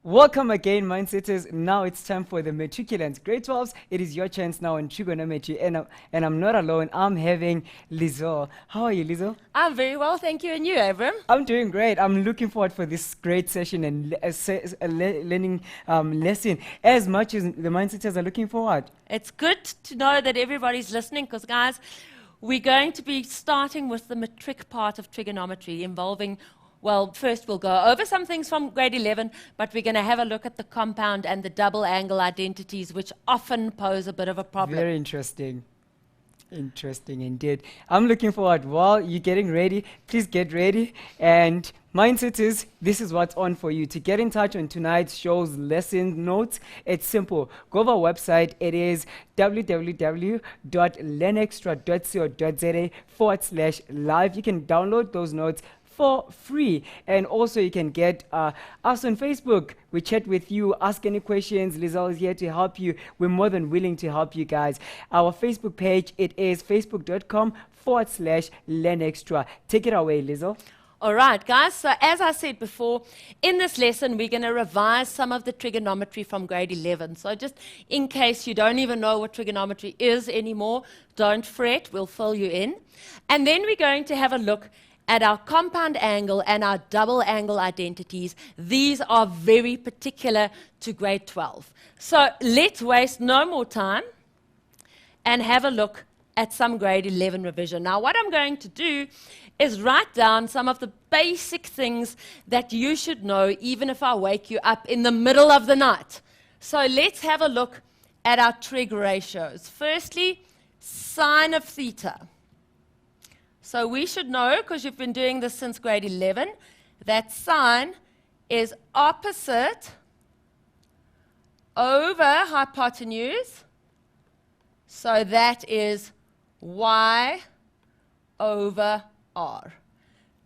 Welcome again, Mindsetters. Now it's time for the matriculants. Grade 12s, it is your chance now in Trigonometry. And I'm not alone. I'm having Lizzo. How are you, Lizzo? I'm very well, thank you. And you, Abram? I'm doing great. I'm looking forward for this great session and learning lesson as much as the Mindsetters are looking forward. It's good to know that everybody's listening because, guys, we're going to be starting with the matric part of trigonometry involving, well, first we'll go over some things from grade 11, but we're going to have a look at the compound and the double angle identities, which often pose a bit of a problem. Very interesting. Interesting indeed. I'm looking forward. While you're getting ready, please get ready. And Mindsetters, this is what's on for you. To get in touch on tonight's show's lesson notes, it's simple. Go to our website. It is www.learnextra.co.za/live. You can download those notes for free, and also you can get us on Facebook. We chat with you, ask any questions. Lizelle is here to help you. We're more than willing to help you guys. Our Facebook page, it is facebook.com/learnextra. Take it away, Lizelle. All right, guys, so as I said before, in this lesson, we're going to revise some of the trigonometry from grade 11. So just in case you don't even know what trigonometry is anymore, don't fret, we'll fill you in. And then we're going to have a look at our compound angle and our double angle identities. These are very particular to grade 12. So let's waste no more time and have a look at some grade 11 revision. Now, what I'm going to do is write down some of the basic things that you should know, even if I wake you up in the middle of the night. So let's have a look at our trig ratios. Firstly, sine of theta. So we should know, because you've been doing this since grade 11, that sine is opposite over hypotenuse. So that is y over r.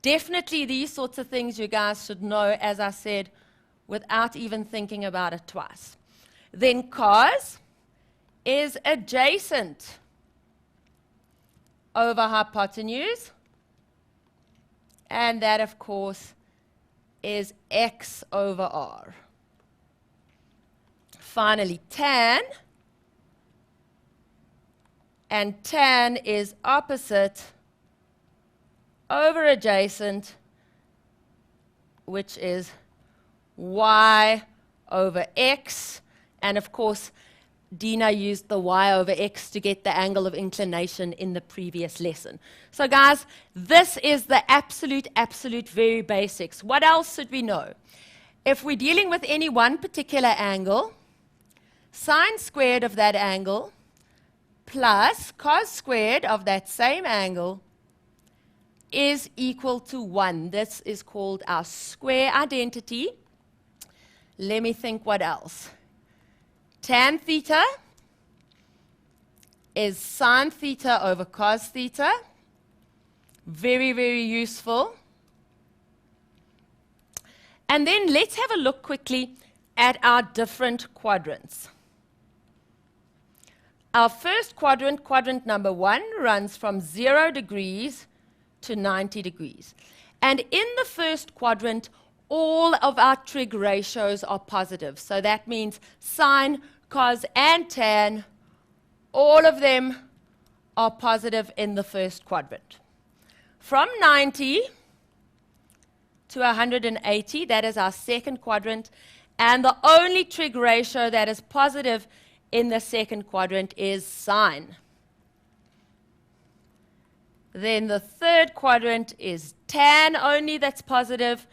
Definitely these sorts of things you guys should know, as I said, without even thinking about it twice. Then cos is adjacent over hypotenuse, and that, of course, is x over r. Finally, tan, and tan is opposite over adjacent, which is y over x, and of course, Dina used the y over x to get the angle of inclination in the previous lesson. So guys, this is the absolute very basics. What else should we know? If we're dealing with any one particular angle, sine squared of that angle plus cos squared of that same angle is equal to 1. This is called our square identity. Let me think what else. Tan theta is sine theta over cos theta. Very, very useful. And then let's have a look quickly at our different quadrants. Our first quadrant, quadrant number 1, runs from 0 degrees to 90 degrees. And in the first quadrant, all of our trig ratios are positive. So that means sine, cos, and tan, all of them are positive in the first quadrant. From 90 to 180, that is our second quadrant, and the only trig ratio that is positive in the second quadrant is sine. Then the third quadrant is tan only that's positive,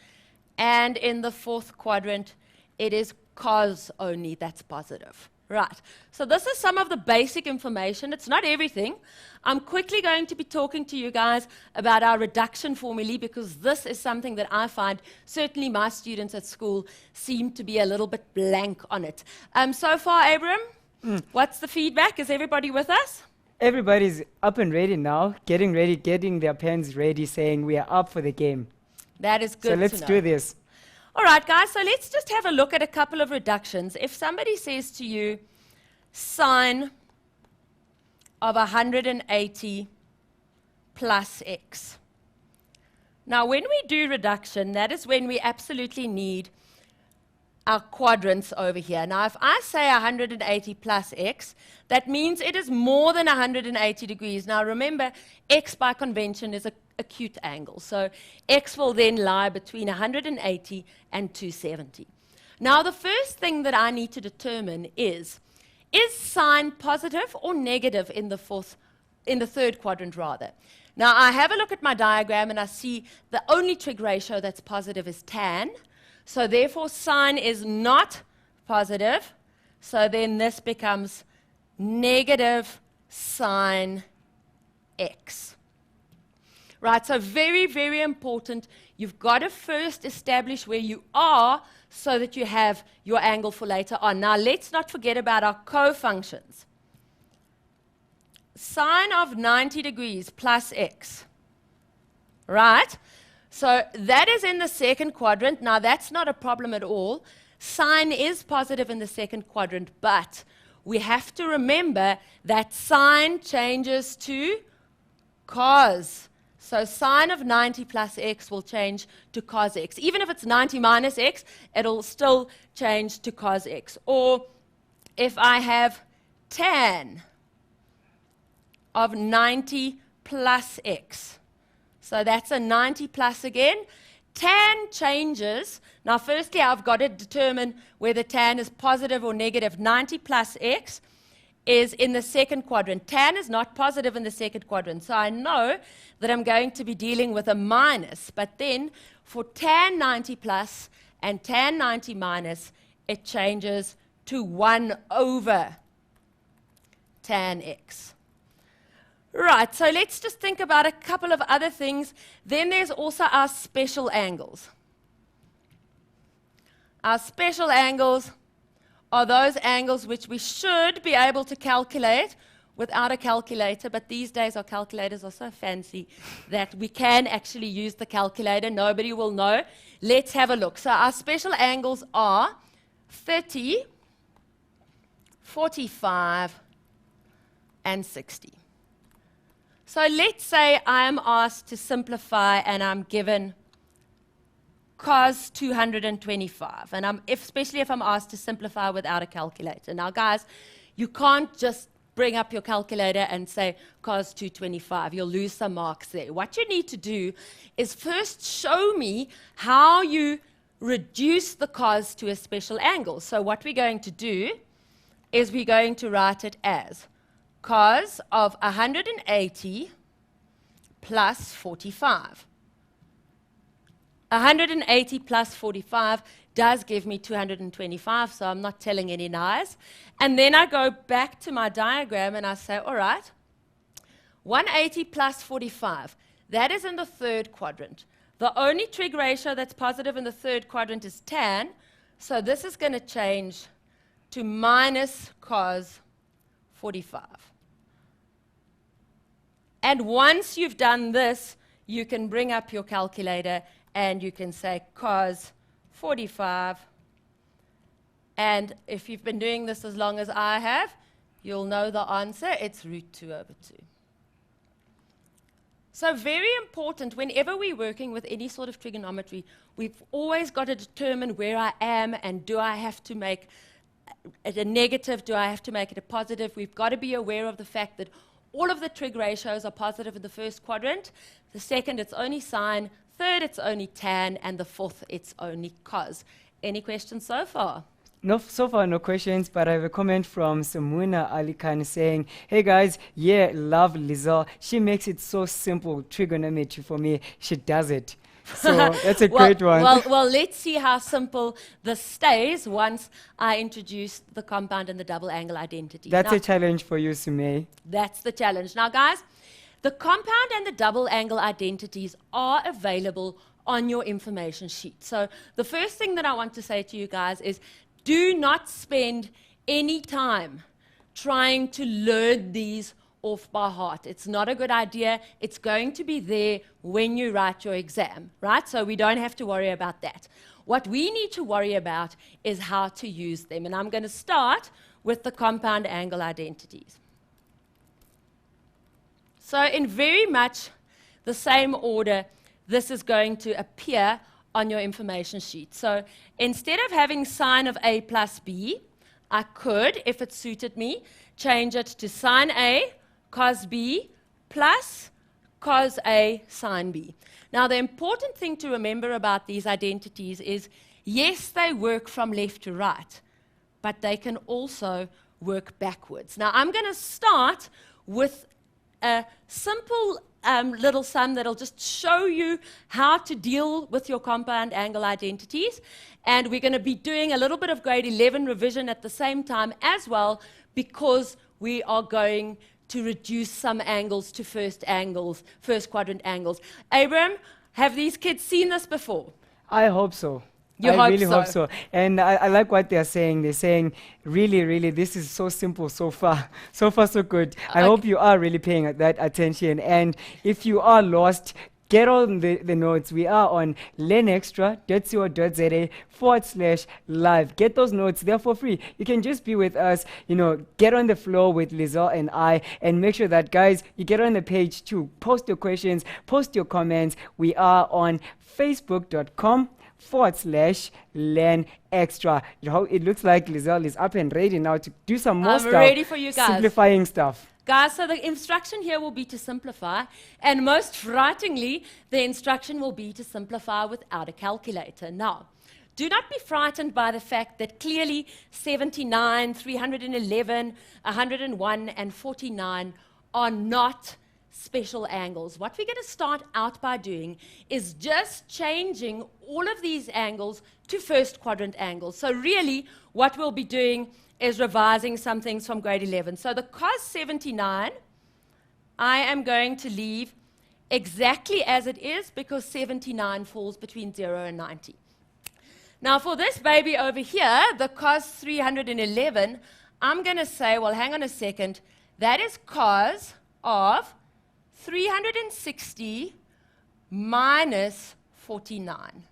and in the fourth quadrant, it is cos only that's positive. Right, so this is some of the basic information. It's not everything. I'm quickly going to be talking to you guys about our reduction formulae, because this is something that I find, certainly my students at school seem to be a little bit blank on it. So far, Abram, what's the feedback? Is everybody with us? Everybody's up and ready now, getting ready, getting their pens ready, saying we are up for the game. That is good. So let's do this. All right, guys, so let's just have a look at a couple of reductions. If somebody says to you, sine of 180 plus x. Now, when we do reduction, that is when we absolutely need our quadrants over here. Now, if I say 180 plus x, that means it is more than 180 degrees. Now, remember, x by convention is a acute angle. So x will then lie between 180 and 270. Now, the first thing that I need to determine is sine positive or negative in the third quadrant rather? Now, I have a look at my diagram and I see the only trig ratio that's positive is tan. So therefore, sine is not positive. So then this becomes negative sine x. Right, so very, very important. You've got to first establish where you are so that you have your angle for later on. Now, let's not forget about our co-functions. Sine of 90 degrees plus x. Right? So that is in the second quadrant. Now, that's not a problem at all. Sine is positive in the second quadrant, but we have to remember that sine changes to cos. So sine of 90 plus x will change to cos x. Even if it's 90 minus x, it'll still change to cos x. Or if I have tan of 90 plus x. So that's a 90 plus again. Tan changes. Now, firstly, I've got to determine whether tan is positive or negative. 90 plus x is in the second quadrant. Tan is not positive in the second quadrant. So I know that I'm going to be dealing with a minus. But then for tan 90 plus and tan 90 minus, it changes to 1 over tan x. Right, so let's just think about a couple of other things. Then there's also our special angles. Our special angles are those angles which we should be able to calculate without a calculator, but these days our calculators are so fancy that we can actually use the calculator. Nobody will know. Let's have a look. So our special angles are 30, 45, and 60. So let's say I'm asked to simplify and I'm given cos 225, and especially if I'm asked to simplify without a calculator. Now, guys, you can't just bring up your calculator and say cos 225. You'll lose some marks there. What you need to do is first show me how you reduce the cos to a special angle. So what we're going to do is we're going to write it as cos of 180 plus 45. 180 plus 45 does give me 225, so I'm not telling any lies. And then I go back to my diagram and I say, all right, 180 plus 45, that is in the third quadrant. The only trig ratio that's positive in the third quadrant is tan, so this is going to change to minus cos 45. And once you've done this, you can bring up your calculator and you can say cos 45. And if you've been doing this as long as I have, you'll know the answer. It's root 2 over 2. So very important, whenever we're working with any sort of trigonometry, we've always got to determine where I am and do I have to make it a negative, do I have to make it a positive? We've got to be aware of the fact that all of the trig ratios are positive in the first quadrant. The second, it's only sine. Third, it's only tan. And the fourth, it's only cos. Any questions so far? No, so far, no questions, but I have a comment from Samuna Ali Khan saying, hey guys, yeah, love Lizelle. She makes it so simple, trigonometry for me. She does it. So that's a great one. Well, let's see how simple this stays once I introduce the compound and the double angle identity. That's a challenge for you, Sumay. That's the challenge. Now, guys, the compound and the double angle identities are available on your information sheet. So the first thing that I want to say to you guys is do not spend any time trying to learn these off by heart. It's not a good idea. It's going to be there when you write your exam, right? So we don't have to worry about that. What we need to worry about is how to use them. And I'm going to start with the compound angle identities. So in very much the same order, this is going to appear on your information sheet. So instead of having sine of A plus B, I could, if it suited me, change it to sine A cos B plus cos A sine B. Now, the important thing to remember about these identities is, yes, they work from left to right, but they can also work backwards. Now, I'm going to start with a simple little sum that'll just show you how to deal with your compound angle identities. And we're going to be doing a little bit of grade 11 revision at the same time as well, because we are going to reduce some angles to first quadrant angles. Abram, have these kids seen this before? I hope so. You I hope really so. hope so. And I like what they're saying. They're saying, really, really, this is so simple so far. So far, so good. I hope you are really paying that attention. And if you are lost, get on the notes. We are on learnextra.co.za/live. Get those notes. They're for free. You can just be with us, get on the floor with Lizelle and I, and make sure that, guys, you get on the page too. Post your questions, post your comments. We are on facebook.com/learn extra. It looks like Lizelle is up and ready now to do some more stuff. I'm ready for you guys. Simplifying stuff. Guys, so the instruction here will be to simplify, and most frighteningly, the instruction will be to simplify without a calculator. Now, do not be frightened by the fact that clearly 79, 311, 101, and 49 are not special angles. What we're going to start out by doing is just changing all of these angles to first quadrant angles. So really, what we'll be doing is revising some things from grade 11. So the cos 79, I am going to leave exactly as it is, because 79 falls between 0 and 90. Now for this baby over here, the cos 311, I'm going to say, well, hang on a second, that is cos of 360 minus 49.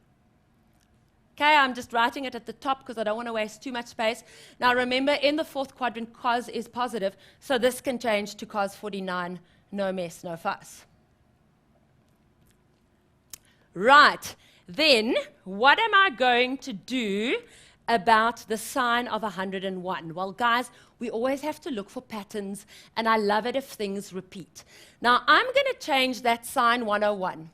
Okay, I'm just writing it at the top because I don't want to waste too much space. Now remember, in the fourth quadrant, cos is positive, so this can change to cos 49. No mess, no fuss. Right, then what am I going to do about the sine of 101? Well, guys, we always have to look for patterns, and I love it if things repeat. Now, I'm going to change that sine 101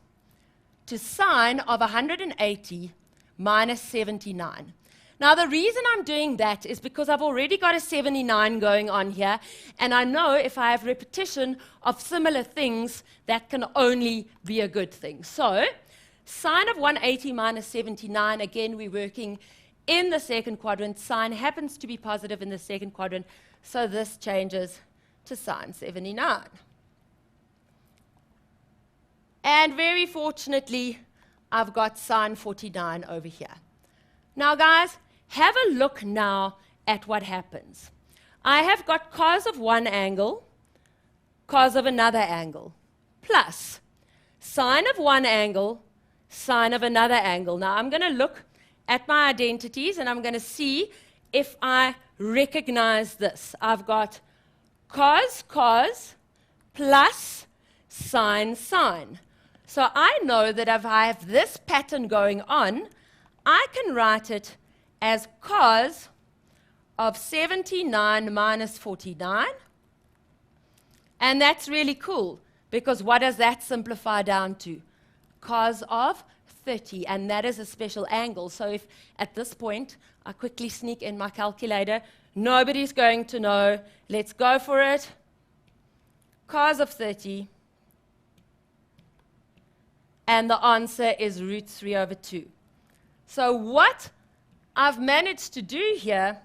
to sine of 180 minus 79. Now, the reason I'm doing that is because I've already got a 79 going on here, and I know if I have repetition of similar things, that can only be a good thing. So, sine of 180 minus 79, again, we're working in the second quadrant. Sine happens to be positive in the second quadrant, so this changes to sine 79. And very fortunately, I've got sine 49 over here. Now, guys, have a look now at what happens. I have got cos of one angle, cos of another angle, plus sine of one angle, sine of another angle. Now, I'm going to look at my identities, and I'm going to see if I recognize this. I've got cos, cos, plus sine, sine. So I know that if I have this pattern going on, I can write it as cos of 79 minus 49. And that's really cool, because what does that simplify down to? Cos of 30, and that is a special angle. So if at this point I quickly sneak in my calculator, nobody's going to know. Let's go for it. Cos of 30. And the answer is root 3 over 2. So what I've managed to do here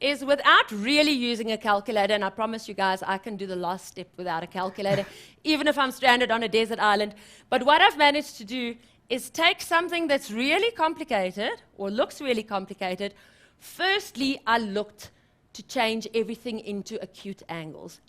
is, without really using a calculator, and I promise you guys I can do the last step without a calculator, even if I'm stranded on a desert island, but what I've managed to do is take something that's really complicated, or looks really complicated. Firstly, I looked to change everything into acute angles.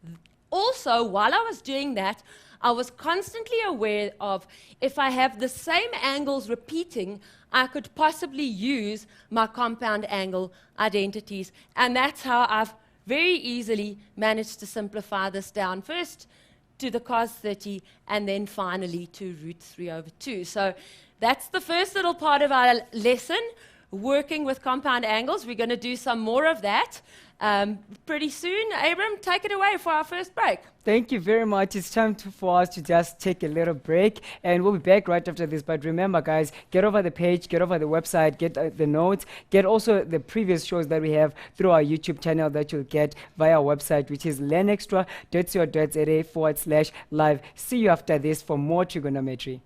Also, while I was doing that, I was constantly aware of, if I have the same angles repeating, I could possibly use my compound angle identities. And that's how I've very easily managed to simplify this down. First, to the cos 30, and then finally to root 3 over 2. So that's the first little part of our lesson, working with compound angles. We're going to do some more of that pretty soon. Abram, take it away for our first break. Thank you very much. It's time for us to just take a little break, and we'll be back right after this. But remember, guys, get over the page, get over the website, get the notes, get also the previous shows that we have through our YouTube channel that you'll get via our website, which is learnextra.co.za/live. See you after this for more trigonometry.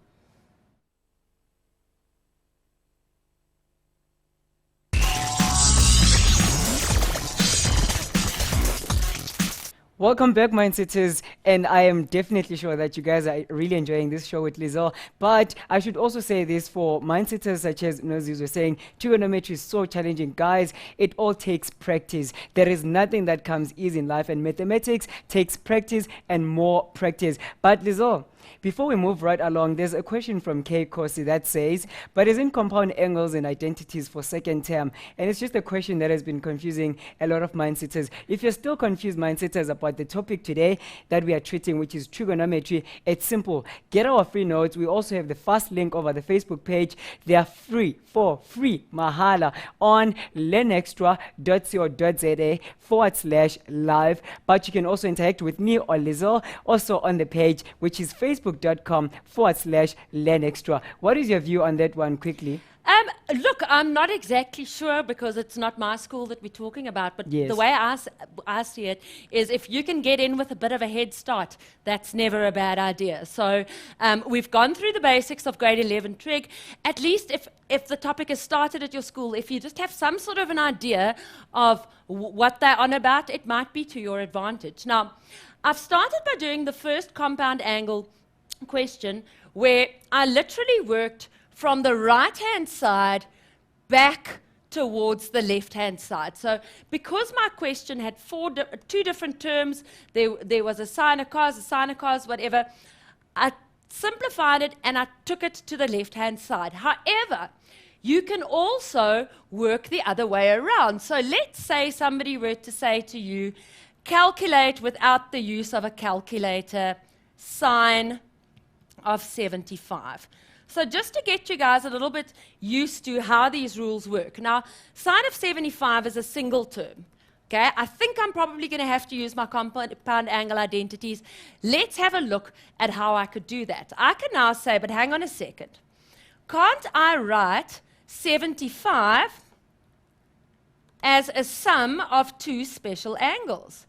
Welcome back, Mindsetters, and I am definitely sure that you guys are really enjoying this show with Lizelle. But I should also say this for Mindsetters such as Noziz was saying, trigonometry is so challenging. Guys, it all takes practice. There is nothing that comes easy in life, and mathematics takes practice and more practice. But Lizelle, before we move right along, there's a question from Kay Kosi that says, but isn't compound angles and identities for second term? And it's just a question that has been confusing a lot of Mindsetters. If you're still confused, Mindsetters, about the topic today that we are treating, which is trigonometry, it's simple. Get our free notes. We also have the fast link over the Facebook page. They are free, for free, mahala, on learnextra.co.za/live. But you can also interact with me or Lizelle also on the page, which is facebook.com/learnextra. What is your view on that one quickly? Look, I'm not exactly sure because it's not my school that we're talking about, but Yes. the way I see it is if you can get in with a bit of a head start, that's never a bad idea. So we've gone through the basics of grade 11 trig. At least if the topic is started at your school, if you just have some sort of an idea of what they're on about, it might be to your advantage. Now, I've started by doing the first compound angle question where I literally worked from the right-hand side back towards the left-hand side. So because my question had two different terms, there was a sine, a cos, whatever, I simplified it and I took it to the left-hand side. However, you can also work the other way around. So let's say somebody were to say to you, calculate without the use of a calculator sine of 75. So just to get you guys a little bit used to how these rules work. Now, sine of 75 is a single term. Okay, I think I'm probably going to have to use my compound angle identities. Let's have a look at how I could do that. I can now say, but hang on a second. Can't I write 75 as a sum of two special angles?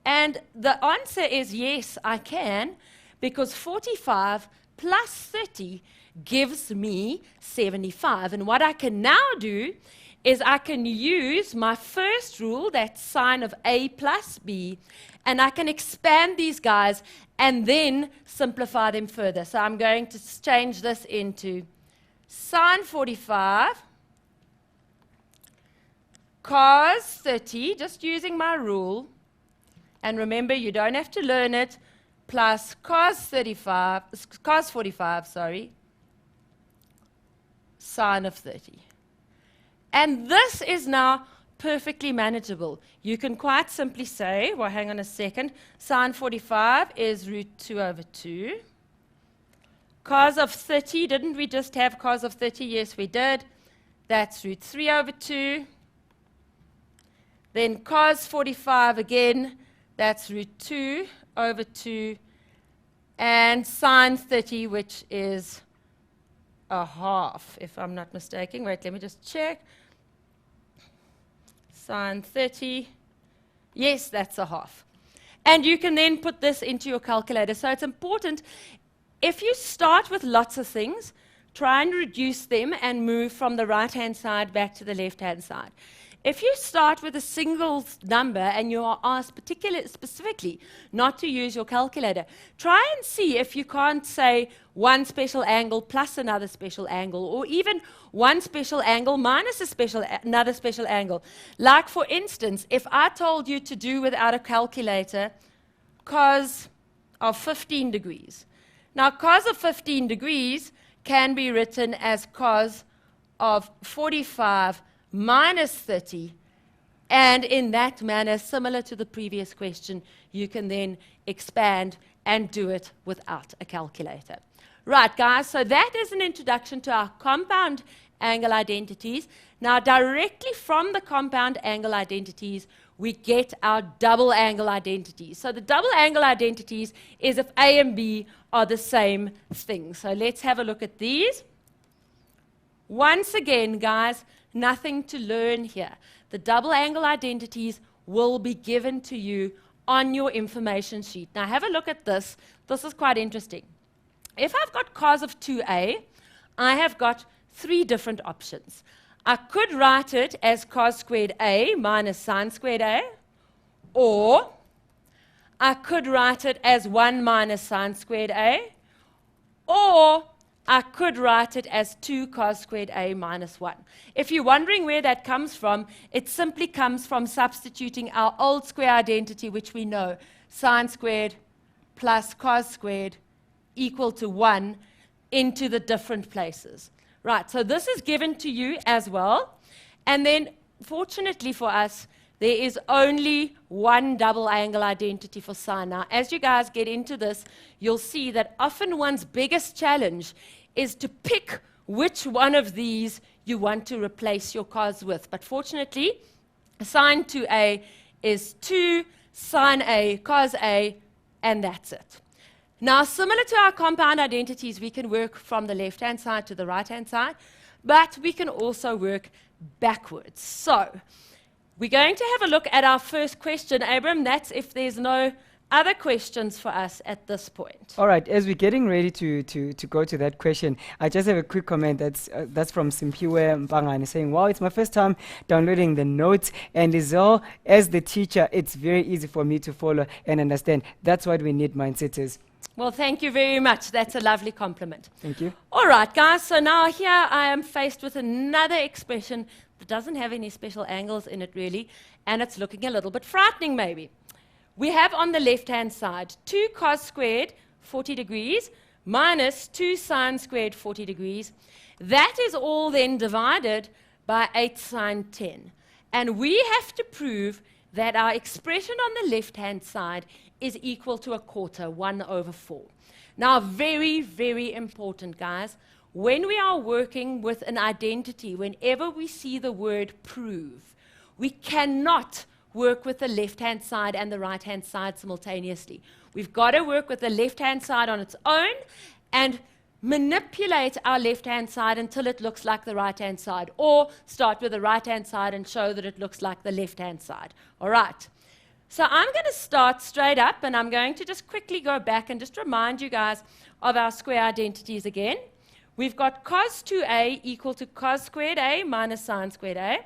And the answer is yes, I can, because 45 plus 30 gives me 75. And what I can now do is I can use my first rule, that's sine of A plus B, and I can expand these guys and then simplify them further. So I'm going to change this into sine 45 cos 30, just using my rule. And remember, you don't have to learn it, plus cos 45, sine of 30. And this is now perfectly manageable. You can quite simply say, well, hang on a second, sine 45 is root 2 over 2. Cos of 30, didn't we just have cos of 30? Yes, we did. That's root 3 over 2. Then cos 45 again, that's root 2 over 2. And sine 30, which is a half, if I'm not mistaken. Wait, let me just check. Sine 30. Yes, that's a half. And you can then put this into your calculator. So it's important, if you start with lots of things, try and reduce them and move from the right-hand side back to the left-hand side. If you start with a single number and you are asked specifically not to use your calculator, try and see if you can't say one special angle plus another special angle, or even one special angle minus another special angle. Like, for instance, if I told you to do without a calculator cos of 15 degrees. Now, cos of 15 degrees can be written as cos of 45 minus 30, and in that manner, similar to the previous question, you can then expand and do it without a calculator. Right, guys, so that is an introduction to our compound angle identities. Now, directly from the compound angle identities, we get our double angle identities. So the double angle identities is if A and B are the same thing. So let's have a look at these. Once again, guys, nothing to learn here. The double angle identities will be given to you on your information sheet. Now have a look at this. This is quite interesting. If I've got cos of 2a, I have got 3 different options. I could write it as cos squared a minus sine squared a, or I could write it as 1 minus sine squared a, or I could write it as 2 cos squared a minus 1. If you're wondering where that comes from, it simply comes from substituting our old square identity, which we know, sine squared plus cos squared equal to 1, into the different places. Right, so this is given to you as well. And then, fortunately for us, there is only one double angle identity for sine. Now, as you guys get into this, you'll see that often one's biggest challenge is to pick which one of these you want to replace your cos with. But fortunately, sine 2a is 2, sine a, cos a, and that's it. Now, similar to our compound identities, we can work from the left-hand side to the right-hand side, but we can also work backwards. So, we're going to have a look at our first question, Abram. That's if there's no other questions for us at this point. All right, as we're getting ready to go to that question, I just have a quick comment that's from Simpiwe Mpangane saying, wow, it's my first time downloading the notes, and as the teacher, it's very easy for me to follow and understand. That's what we need, mindsetters. Well, thank you very much. That's a lovely compliment. Thank you. All right, guys, so now here I am faced with another expression that doesn't have any special angles in it, really, and it's looking a little bit frightening, maybe. We have on the left-hand side 2 cos squared 40 degrees minus 2 sine squared 40 degrees. That is all then divided by 8 sine 10. And we have to prove that our expression on the left-hand side is equal to a quarter, 1 over 4. Now, very, very important, guys. When we are working with an identity, whenever we see the word prove, we cannot work with the left-hand side and the right-hand side simultaneously. We've got to work with the left-hand side on its own and manipulate our left-hand side until it looks like the right-hand side, or start with the right-hand side and show that it looks like the left-hand side. All right. So I'm going to start straight up, and I'm going to just quickly go back and just remind you guys of our square identities again. We've got cos 2a equal to cos squared a minus sine squared a.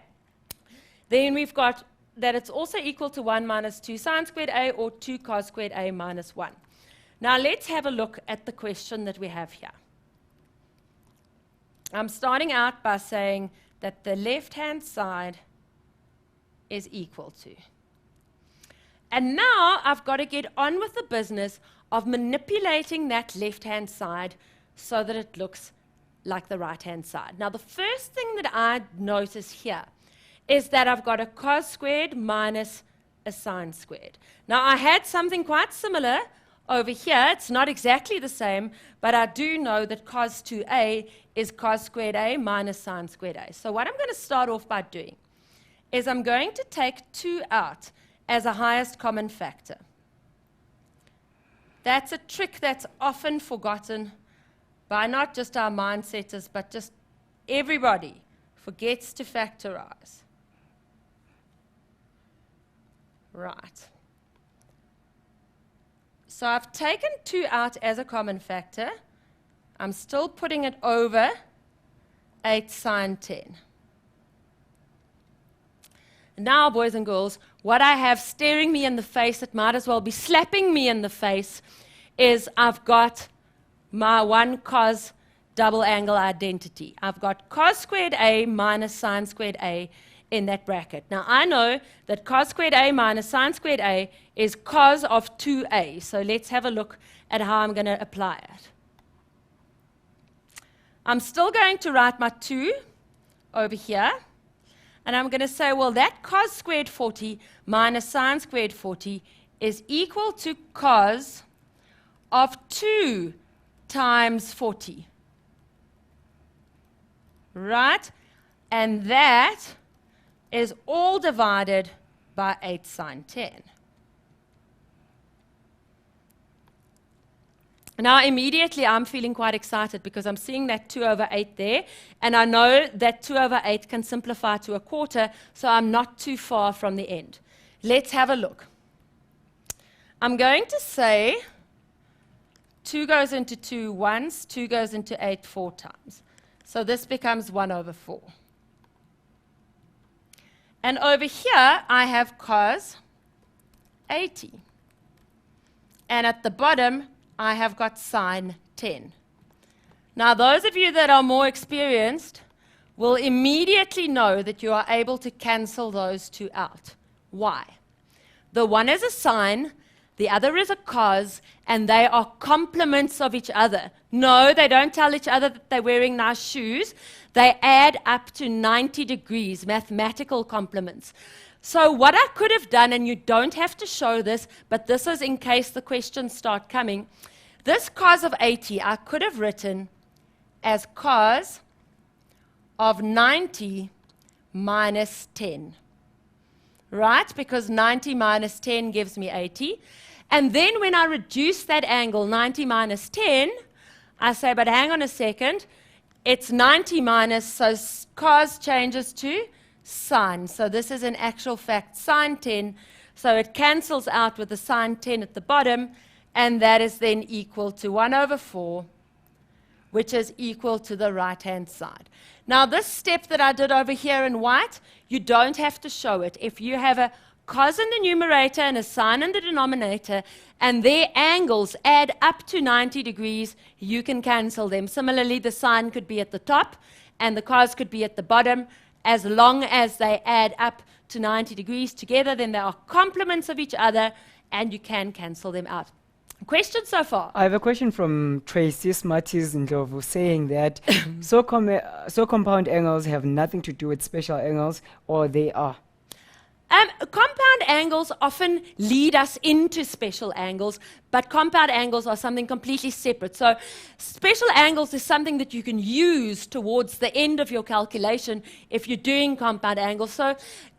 Then we've got that it's also equal to 1 minus 2 sine squared a, or 2 cos squared a minus 1. Now let's have a look at the question that we have here. I'm starting out by saying that the left-hand side is equal to. And now I've got to get on with the business of manipulating that left-hand side so that it looks like the right-hand side. Now, the first thing that I notice here is that I've got a cos squared minus a sine squared. Now, I had something quite similar over here. It's not exactly the same, but I do know that cos 2a is cos squared a minus sine squared a. So what I'm going to start off by doing is I'm going to take 2 out as a highest common factor. That's a trick that's often forgotten by not just our mindsetters, but just everybody forgets to factorize. Right. So I've taken 2 out as a common factor. I'm still putting it over 8 sine 10. Now, boys and girls, what I have staring me in the face, it might as well be slapping me in the face, is I've got my 1 cos double angle identity. I've got cos squared a minus sine squared a in that bracket. Now, I know that cos squared a minus sine squared a is cos of 2a. So let's have a look at how I'm going to apply it. I'm still going to write my 2 over here. And I'm going to say, well, that cos squared 40 minus sine squared 40 is equal to cos of 2 times 40. Right? And that is all divided by 8 sine 10. Now, immediately, I'm feeling quite excited because I'm seeing that 2 over 8 there, and I know that 2 over 8 can simplify to a quarter, so I'm not too far from the end. Let's have a look. I'm going to say 2 goes into 2 once, 2 goes into 8 4 times. So this becomes 1 over 4. And over here, I have cos 80. And at the bottom, I have got sine 10. Now, those of you that are more experienced will immediately know that you are able to cancel those two out. Why? The one is a sine, the other is a cos, and they are complements of each other. No, they don't tell each other that they're wearing nice shoes. They add up to 90 degrees, mathematical complements. So what I could have done, and you don't have to show this, but this is in case the questions start coming. This cos of 80, I could have written as cos of 90 minus 10. Right? Because 90 minus 10 gives me 80. And then when I reduce that angle, 90 minus 10, I say, but hang on a second, it's 90 minus, so cos changes to sine. So this is in actual fact sine 10. So it cancels out with the sine 10 at the bottom, and that is then equal to 1 over 4, which is equal to the right-hand side. Now, this step that I did over here in white, you don't have to show it. If you have a cos in the numerator and a sine in the denominator, and their angles add up to 90 degrees, you can cancel them. Similarly, the sine could be at the top, and the cos could be at the bottom. As long as they add up to 90 degrees together, then they are complements of each other, and you can cancel them out. Questions so far? I have a question from Tracy Smarties Ndlovu saying that so compound angles have nothing to do with special angles, or they are. Compound angles often lead us into special angles, but compound angles are something completely separate. So special angles is something that you can use towards the end of your calculation if you're doing compound angles. So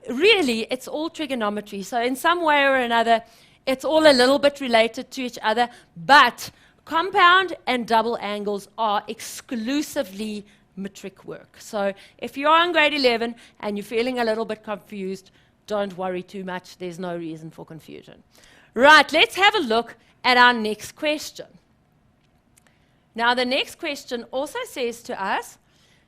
really, it's all trigonometry. So in some way or another, it's all a little bit related to each other, but compound and double angles are exclusively metric work. So if you're on grade 11 and you're feeling a little bit confused, don't worry too much. There's no reason for confusion. Right, let's have a look at our next question. Now, the next question also says to us,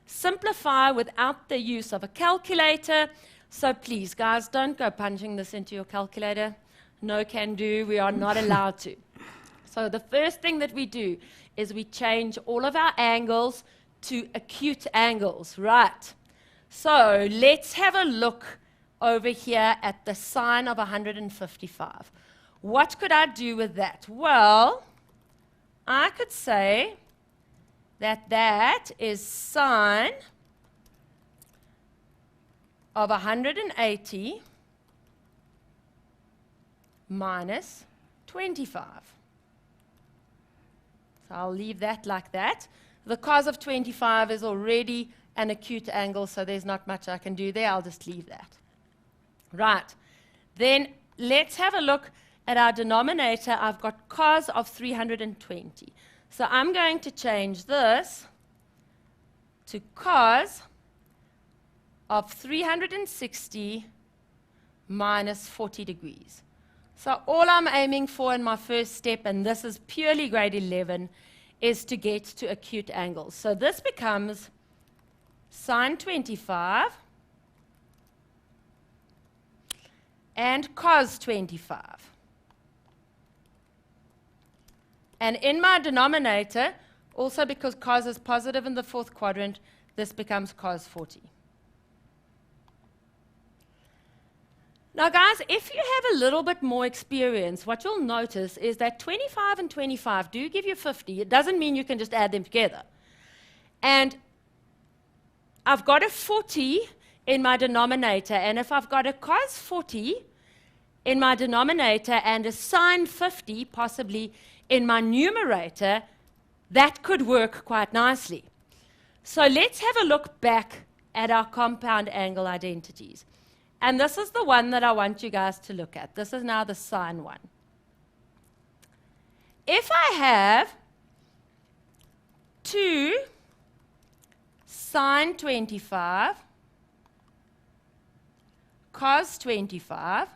simplify without the use of a calculator. So please, guys, don't go punching this into your calculator. No can do. We are not allowed to. So the first thing that we do is we change all of our angles to acute angles. Right. So let's have a look over here at the sine of 155. What could I do with that? Well, I could say that that is sine of 180 minus 25. So I'll leave that like that. The cos of 25 is already an acute angle, so there's not much I can do there. I'll just leave that. Right. Then let's have a look at our denominator. I've got cos of 320. So I'm going to change this to cos of 360 minus 40 degrees. So all I'm aiming for in my first step, and this is purely grade 11, is to get to acute angles. So this becomes sine 25 and cos 25. And in my denominator, also because cos is positive in the fourth quadrant, this becomes cos 40. Now, guys, if you have a little bit more experience, what you'll notice is that 25 and 25 do give you 50. It doesn't mean you can just add them together. And I've got a 40 in my denominator, and if I've got a cos 40 in my denominator and a sine 50 possibly in my numerator, that could work quite nicely. So let's have a look back at our compound angle identities. And this is the one that I want you guys to look at. This is now the sine one. If I have 2 sine 25 cos 25,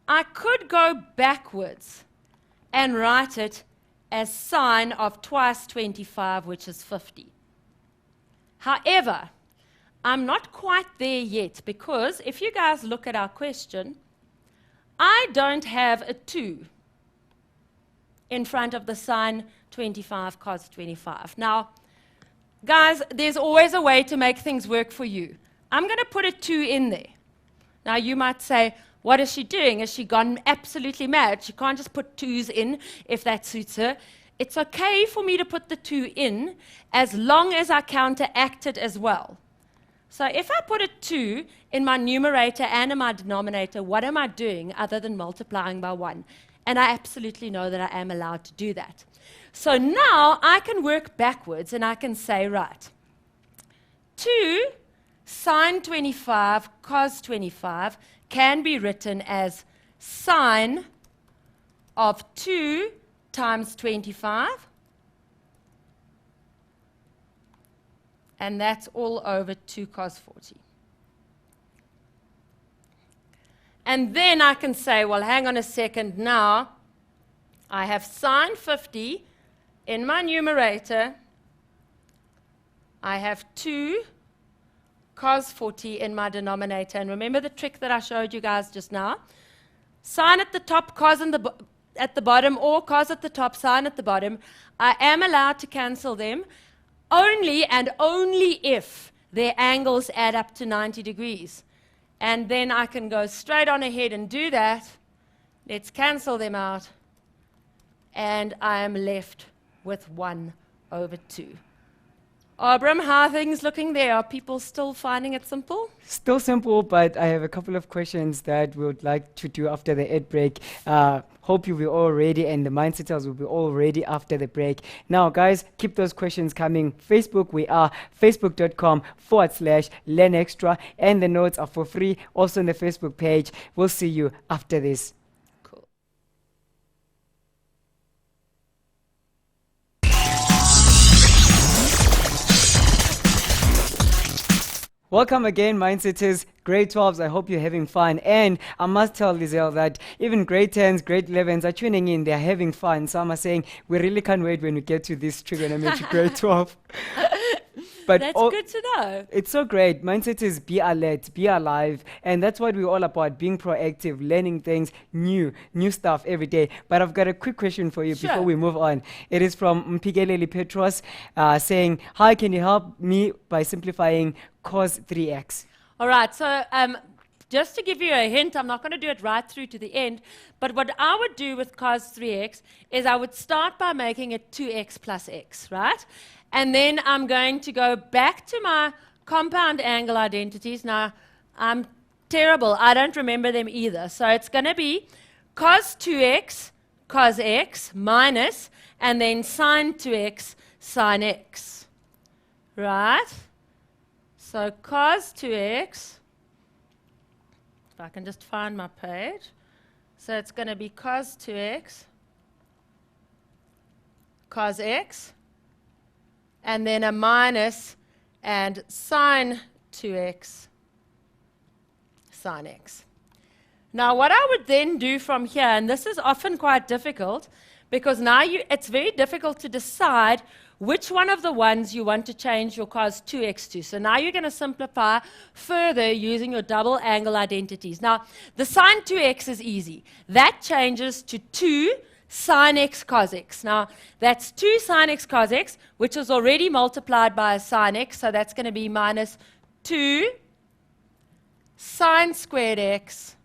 I could go backwards and write it as sine of twice 25, which is 50. However, I'm not quite there yet, because if you guys look at our question, I don't have a 2 in front of the sine 25 cos 25. Now, guys, there's always a way to make things work for you. I'm going to put a 2 in there. Now, you might say, what is she doing? Has she gone absolutely mad? She can't just put 2s in if that suits her. It's okay for me to put the 2 in as long as I counteract it as well. So if I put a 2 in my numerator and in my denominator, what am I doing other than multiplying by 1? And I absolutely know that I am allowed to do that. So now I can work backwards and I can say, right, 2 sine 25 cos 25 can be written as sine of 2 times 25, and that's all over 2 cos 40. And then I can say, well, hang on a second, now I have sine 50 in my numerator, I have 2 cos 40 in my denominator. And remember the trick that I showed you guys just now? Sine at the top, cos at the bottom, or cos at the top, sine at the bottom. I am allowed to cancel them only and only if their angles add up to 90 degrees. And then I can go straight on ahead and do that. Let's cancel them out. And I am left with 1 over 2. Abram, how are things looking there? Are people still finding it simple? Still simple, but I have a couple of questions that we would like to do after the ad break. Hope you'll be all ready, and the mindsetters will be all ready after the break. Now, guys, keep those questions coming. Facebook, we are facebook.com/learnextra, and the notes are for free, also on the Facebook page. We'll see you after this. Welcome again, Mindsetters, grade 12s. I hope you're having fun. And I must tell Lizelle that even grade 10s, grade 11s are tuning in. They're having fun. So I'm saying we really can't wait when we get to this trigonometry grade 12. But that's good to know. It's so great. Mindset is be alert, be alive. And that's what we're all about, being proactive, learning things, new stuff every day. But I've got a quick question for you before we move on. It is from Mpigeleli Petros saying, hi, can you help me by simplifying cos 3x? All right, so just to give you a hint, I'm not going to do it right through to the end, but what I would do with cos 3x is I would start by making it 2x plus x, right? And then I'm going to go back to my compound angle identities. Now, I'm terrible. I don't remember them either. So it's going to be cos 2x cos x minus, and then sine 2x sine x, right? So cos 2x, if I can just find my page. So it's going to be cos 2x cos x, and then a minus, and sine 2x sine x. Now what I would then do from here, and this is often quite difficult, because now it's very difficult to decide which one of the ones you want to change your cos 2x to. So now you're going to simplify further using your double angle identities. Now, the sine 2x is easy. That changes to 2 sine x cos x. Now, that's 2 sine x cos x, which is already multiplied by a sine x, so that's going to be minus 2 sine squared x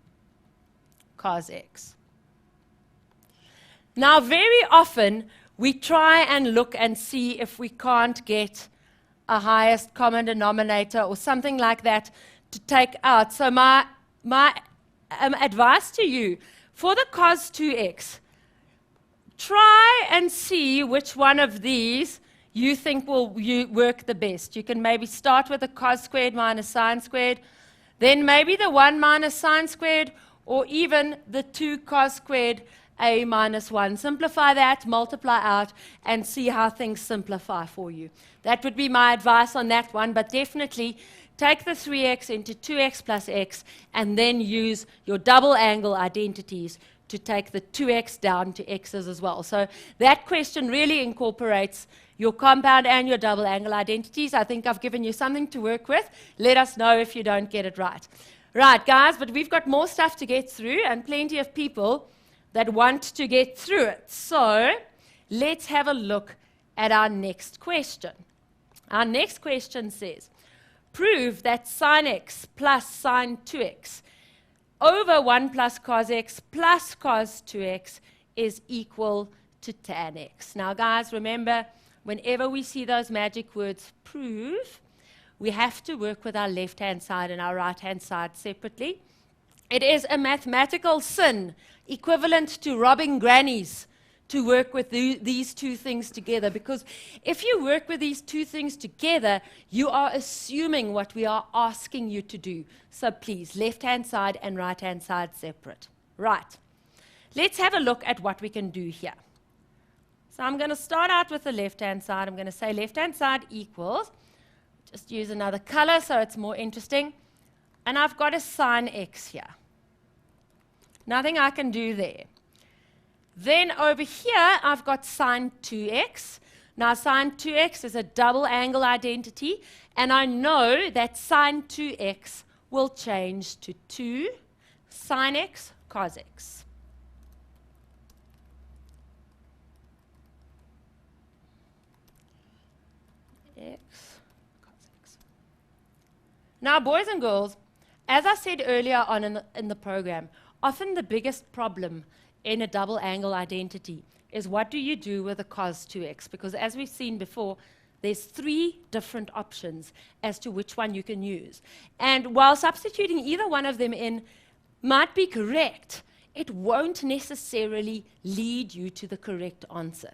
cos x. Now, very often, we try and look and see if we can't get a highest common denominator or something like that to take out. So my advice to you for the cos 2x, try and see which one of these you think will work the best. You can maybe start with the cos squared minus sine squared, then maybe the 1 minus sine squared, or even the 2 cos squared a minus 1. Simplify that, multiply out, and see how things simplify for you. That would be my advice on that one, but definitely take the 3x into 2x plus x, and then use your double angle identities to take the 2x down to x's as well. So that question really incorporates your compound and your double angle identities. I think I've given you something to work with. Let us know if you don't get it right. Right, guys, but we've got more stuff to get through and plenty of people that want to get through it. So let's have a look at our next question. Our next question says, prove that sine x plus sine 2x over 1 plus cos x plus cos 2x is equal to tan x. Now, guys, remember, whenever we see those magic words prove, we have to work with our left-hand side and our right-hand side separately. It is a mathematical sin equivalent to robbing grannies to work with these two things together, because if you work with these two things together, you are assuming what we are asking you to do. So please, left-hand side and right-hand side separate. Right. Let's have a look at what we can do here. So I'm going to start out with the left-hand side. I'm going to say left-hand side equals, just use another color so it's more interesting, and I've got a sine x here. Nothing I can do there. Then over here, I've got sine 2x. Now, sine 2x is a double angle identity, and I know that sine 2x will change to 2 sine x cos x. X cos x. Now, boys and girls, as I said earlier on in the program, often the biggest problem in a double angle identity is what do you do with a cos 2x? Because as we've seen before, there's 3 different options as to which one you can use. And while substituting either one of them in might be correct, it won't necessarily lead you to the correct answer.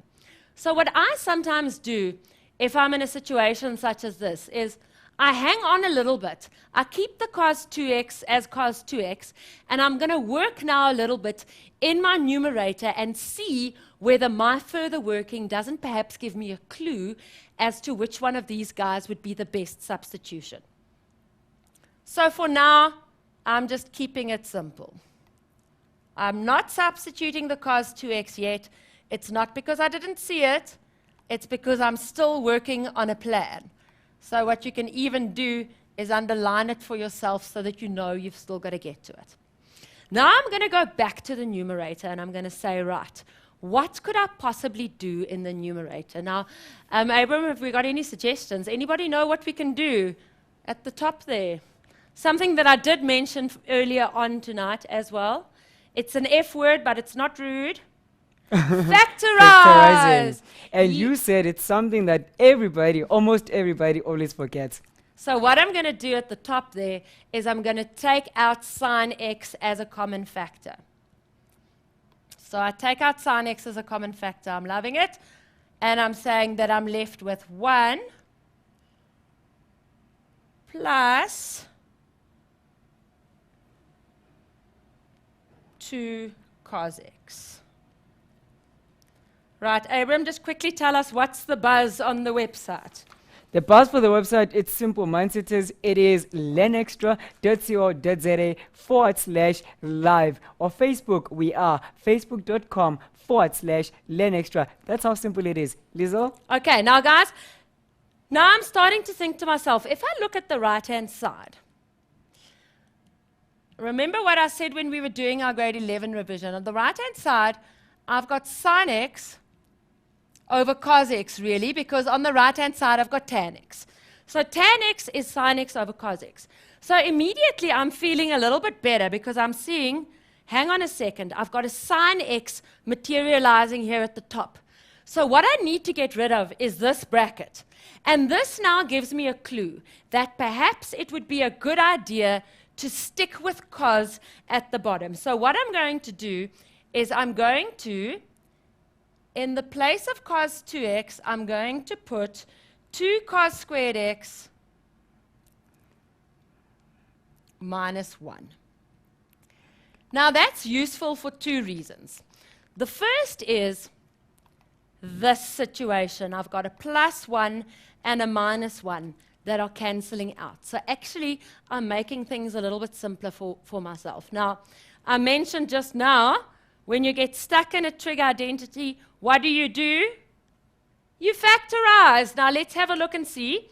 So what I sometimes do if I'm in a situation such as this is I hang on a little bit. I keep the cos 2x as cos 2x, and I'm going to work now a little bit in my numerator and see whether my further working doesn't perhaps give me a clue as to which one of these guys would be the best substitution. So for now, I'm just keeping it simple. I'm not substituting the cos 2x yet. It's not because I didn't see it. It's because I'm still working on a plan. So what you can even do is underline it for yourself so that you know you've still got to get to it. Now I'm going to go back to the numerator and I'm going to say, right, what could I possibly do in the numerator? Now, Abram, have we got any suggestions? Anybody know what we can do at the top there? Something that I did mention earlier on tonight as well. It's an F word, but it's not rude. Factorize! And you said it's something that everybody, almost everybody, always forgets. So what I'm going to do at the top there is I'm going to take out sine x as a common factor. So I take out sine x as a common factor. I'm loving it. And I'm saying that I'm left with 1 plus 2 cos x. Right, Abram, just quickly tell us what's the buzz on the website. The buzz for the website, it's simple. Mindset it is learnextra.co.za/live. Or Facebook, we are facebook.com/learnextra. That's how simple it is. Lizzo? Okay, now guys, now I'm starting to think to myself, if I look at the right-hand side, remember what I said when we were doing our grade 11 revision? On the right-hand side, I've got sine x over cos x, really, because on the right-hand side, I've got tan x. So tan x is sine x over cos x. So immediately, I'm feeling a little bit better because I'm seeing, hang on a second, I've got a sine x materializing here at the top. So what I need to get rid of is this bracket. And this now gives me a clue that perhaps it would be a good idea to stick with cos at the bottom. So what I'm going to do is I'm going to, in the place of cos 2x, I'm going to put 2 cos squared x minus 1. Now that's useful for 2 reasons. The first is this situation. I've got a plus 1 and a minus 1 that are cancelling out. So actually, I'm making things a little bit simpler for myself. Now, I mentioned just now, when you get stuck in a trig identity, what do? You factorize. Now, let's have a look and see.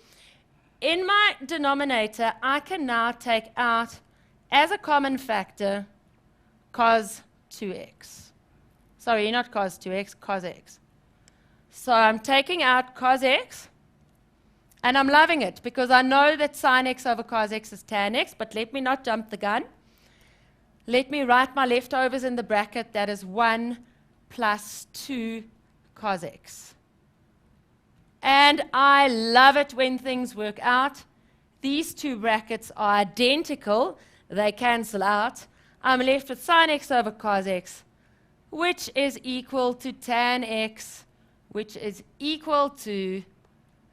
In my denominator, I can now take out, as a common factor, cos 2x. Sorry, not cos 2x, cos x. So I'm taking out cos x, and I'm loving it, because I know that sin x over cos x is tan x, but let me not jump the gun. Let me write my leftovers in the bracket. That is 1 plus 2 cos x. And I love it when things work out. These 2 brackets are identical. They cancel out. I'm left with sin x over cos x, which is equal to tan x, which is equal to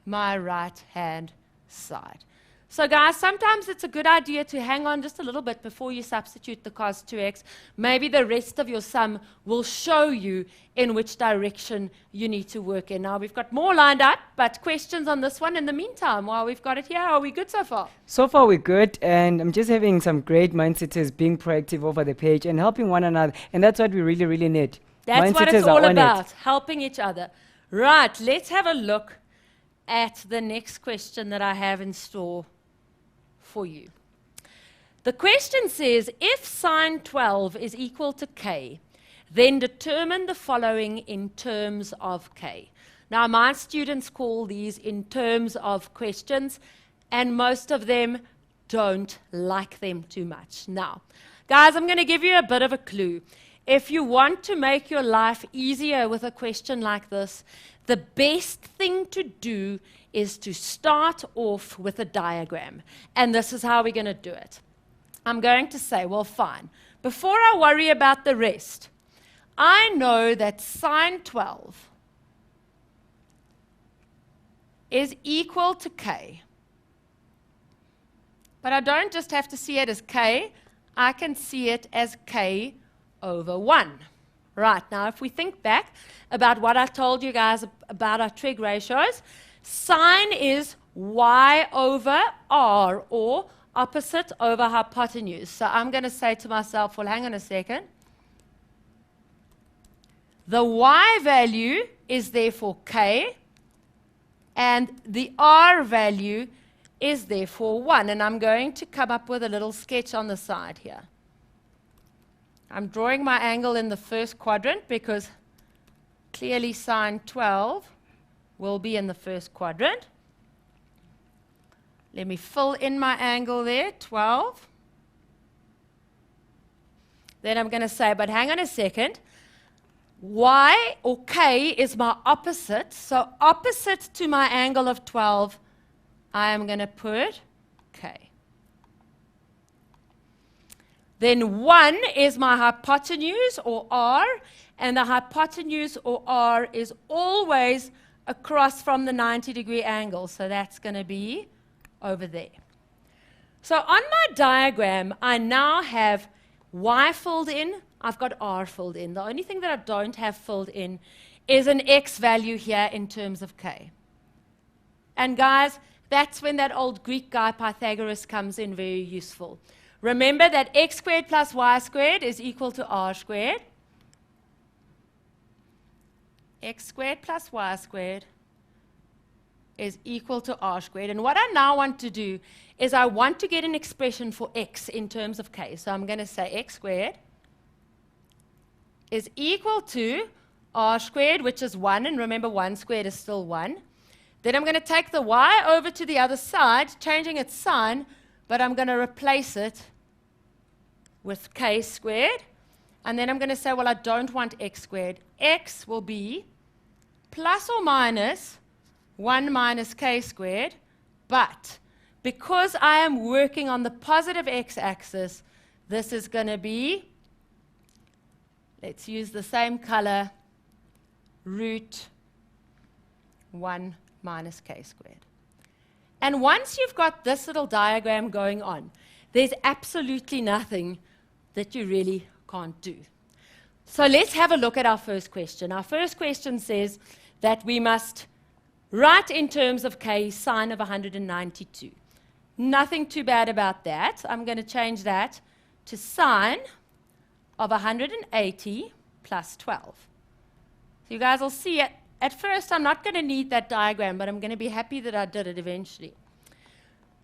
my right-hand side. So guys, sometimes it's a good idea to hang on just a little bit before you substitute the cos 2x. Maybe the rest of your sum will show you in which direction you need to work in. Now, we've got more lined up, but questions on this one in the meantime while we've got it here? Are we good so far? So far, we're good, and I'm just having some great mindsetters being proactive over the page and helping one another, and that's what we really, really need. That's what Mindsetters it's are all on about, helping each other. Right, let's have a look at the next question that I have in store for you. The question says, if sine 12 is equal to k, then determine the following in terms of k. Now, my students call these in terms of questions, and most of them don't like them too much. Now, guys, I'm going to give you a bit of a clue. If you want to make your life easier with a question like this, the best thing to do is to start off with a diagram. And this is how we're going to do it. I'm going to say, well, fine. Before I worry about the rest, I know that sine 12 is equal to k. But I don't just have to see it as k. I can see it as k over 1. Right, now if we think back about what I told you guys about our trig ratios, sine is y over r, or opposite over hypotenuse. So I'm going to say to myself, well, hang on a second. The y value is therefore k, and the r value is therefore 1. And I'm going to come up with a little sketch on the side here. I'm drawing my angle in the first quadrant because clearly sine 12 will be in the first quadrant. Let me fill in my angle there, 12. Then I'm going to say, but hang on a second. Y, or k, is my opposite. So opposite to my angle of 12, I am going to put k. Then 1 is my hypotenuse, or r, and the hypotenuse, or r, is always across from the 90-degree angle. So that's going to be over there. So on my diagram, I now have y filled in. I've got r filled in. The only thing that I don't have filled in is an x value here in terms of k. And guys, that's when that old Greek guy Pythagoras comes in very useful. Remember that x squared plus y squared is equal to r squared. X squared plus y squared is equal to r squared. And what I now want to do is I want to get an expression for x in terms of k. So I'm going to say x squared is equal to r squared, which is 1. And remember, 1 squared is still 1. Then I'm going to take the y over to the other side, changing its sign, but I'm going to replace it with k squared. And then I'm going to say, well, I don't want x squared. X will be plus or minus 1 minus k squared. But because I am working on the positive x-axis, this is going to be, let's use the same color, root 1 minus k squared. And once you've got this little diagram going on, there's absolutely nothing that you really can't do. So let's have a look at our first question. Our first question says that we must write in terms of k sine of 192. Nothing too bad about that. I'm going to change that to sine of 180 plus 12. So you guys will see it. At first, I'm not going to need that diagram, but I'm going to be happy that I did it eventually.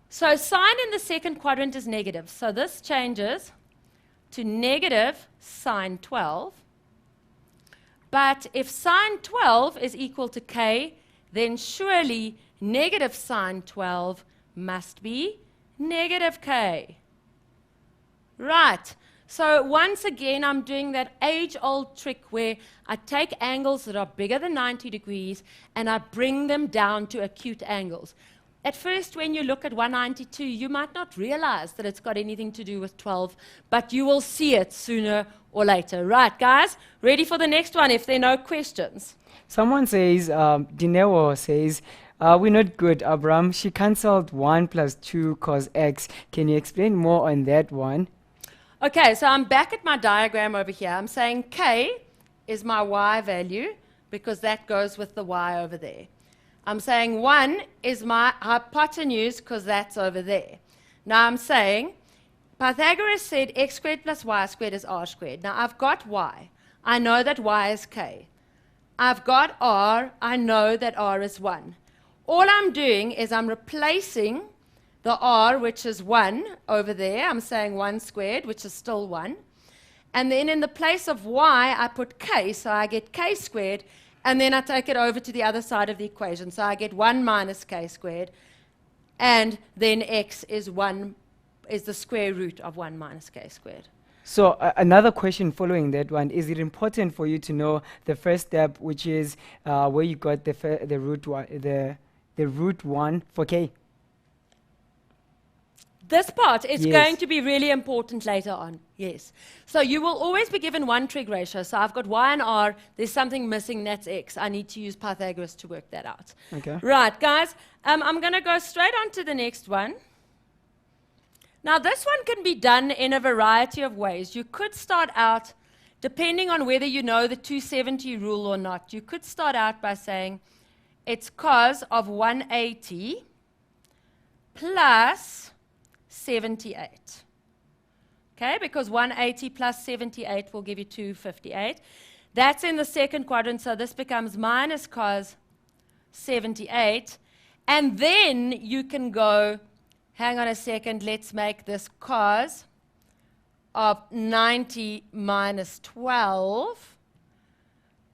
So sine in the second quadrant is negative. So this changes to negative sine 12. But if sine 12 is equal to k, then surely negative sine 12 must be negative k. Right. So once again, I'm doing that age-old trick where I take angles that are bigger than 90 degrees and I bring them down to acute angles. At first, when you look at 192, you might not realize that it's got anything to do with 12, but you will see it sooner or later. Right, guys? Ready for the next one if there are no questions? Someone says, Dinewo says, we're not good, Abram. She cancelled 1 plus 2 cos x. Can you explain more on that one? Okay, so I'm back at my diagram over here. I'm saying k is my y value because that goes with the y over there. I'm saying 1 is my hypotenuse because that's over there. Now I'm saying Pythagoras said x squared plus y squared is r squared. Now I've got y. I know that y is k. I've got r. I know that r is 1. All I'm doing is I'm replacing the r, which is 1 over there. I'm saying 1 squared, which is still 1. And then in the place of y, I put k, so I get k squared. And then I take it over to the other side of the equation. So I get 1 minus k squared. And then x is the square root of 1 minus k squared. So another question following that one, is it important for you to know the first step, which is where you got the root 1 for k? This part is Yes. going to be really important later on, yes. So you will always be given one trig ratio. So I've got y and r, there's something missing, that's x. I need to use Pythagoras to work that out. Okay. Right, guys, I'm going to go straight on to the next one. Now this one can be done in a variety of ways. You could start out, depending on whether you know the 270 rule or not, you could start out by saying it's cos of 180 plus 78. Okay, because 180 plus 78 will give you 258. That's in the second quadrant, so this becomes minus cos 78. And then you can go, hang on a second, let's make this cos of 90 minus 12,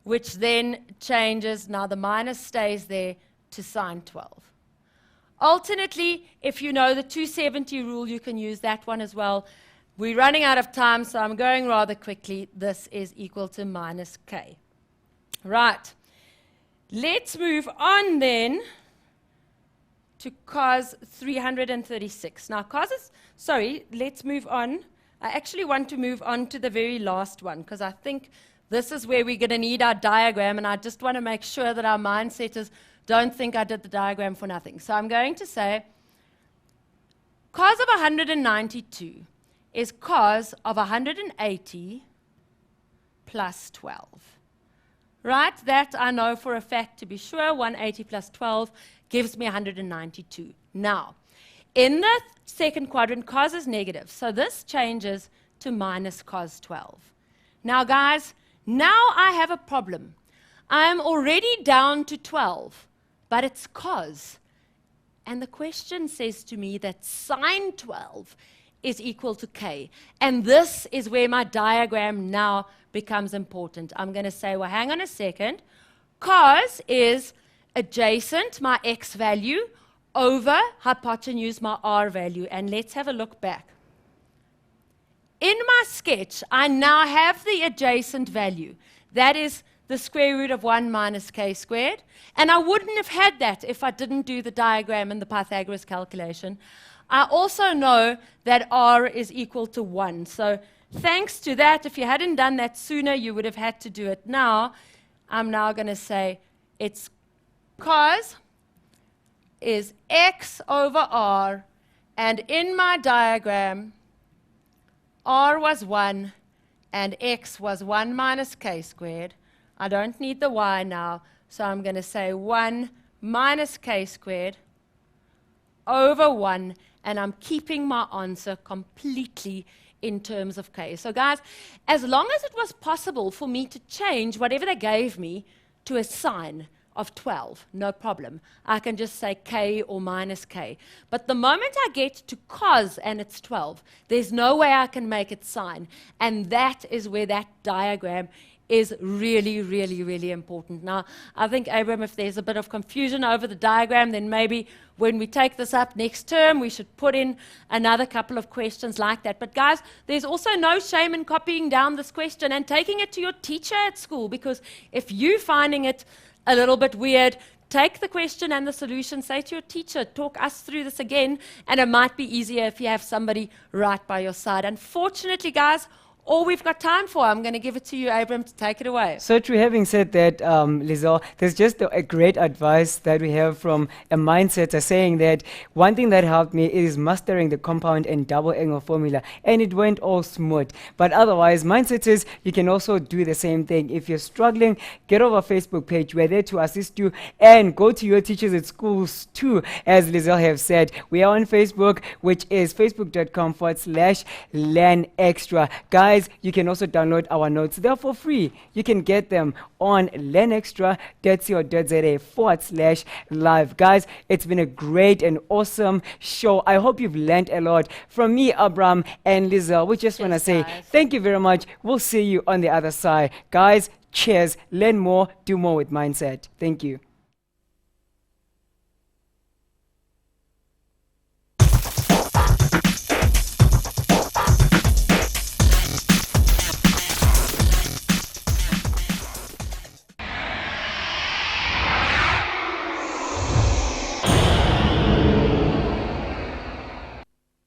which then changes, now the minus stays there, to sine 12. Alternately, if you know the 270 rule, you can use that one as well. We're running out of time, so I'm going rather quickly. This is equal to minus k. Right. Let's move on then to cos 336. Now, let's move on. I actually want to move on to the very last one, because I think this is where we're going to need our diagram, and I just want to make sure that our mindset is, don't think I did the diagram for nothing. So I'm going to say cos of 192 is cos of 180 plus 12. Right? That I know for a fact to be sure. 180 plus 12 gives me 192. Now, in the second quadrant, cos is negative. So this changes to minus cos 12. Now, guys, now I have a problem. I am already down to 12. But it's cos. And the question says to me that sine 12 is equal to k. And this is where my diagram now becomes important. I'm going to say, well, hang on a second. Cos is adjacent, my x value, over hypotenuse, my r value. And let's have a look back. In my sketch, I now have the adjacent value. That is the square root of 1 minus k squared. And I wouldn't have had that if I didn't do the diagram and the Pythagoras calculation. I also know that r is equal to 1. So thanks to that, if you hadn't done that sooner, you would have had to do it now. I'm now going to say it's cos is x over r, and in my diagram, r was 1 and x was 1 minus k squared. I don't need the y now, so I'm going to say 1 minus k squared over 1, and I'm keeping my answer completely in terms of k. So guys, as long as it was possible for me to change whatever they gave me to a sign of 12, no problem. I can just say k or minus k. But the moment I get to cos and it's 12, there's no way I can make it sine. And that is where that diagram is really, really, really important. Now, I think, Abram, if there's a bit of confusion over the diagram, then maybe when we take this up next term, we should put in another couple of questions like that. But guys, there's also no shame in copying down this question and taking it to your teacher at school, because if you're finding it a little bit weird, take the question and the solution, say to your teacher, talk us through this again, and it might be easier if you have somebody right by your side. Unfortunately, guys, all we've got time for, I'm going to give it to you, Abram, to take it away. So true. Having said that, Lizelle, there's just a great advice that we have from a mindsetter saying that one thing that helped me is mastering the compound and double angle formula, and it went all smooth. But otherwise, mindsetters, you can also do the same thing. If you're struggling, get over our Facebook page. We're there to assist you, and go to your teachers at schools too, as Lizelle have said. We are on Facebook, which is facebook.com/learnextra. Guys, you can also download our notes. They're for free. You can get them on learnextra.co.za/live. Guys, it's been a great and awesome show. I hope you've learned a lot. From me, Abram, and Lizelle, we just want to say thank you very much. We'll see you on the other side. Guys, cheers. Learn more, do more with mindset. Thank you.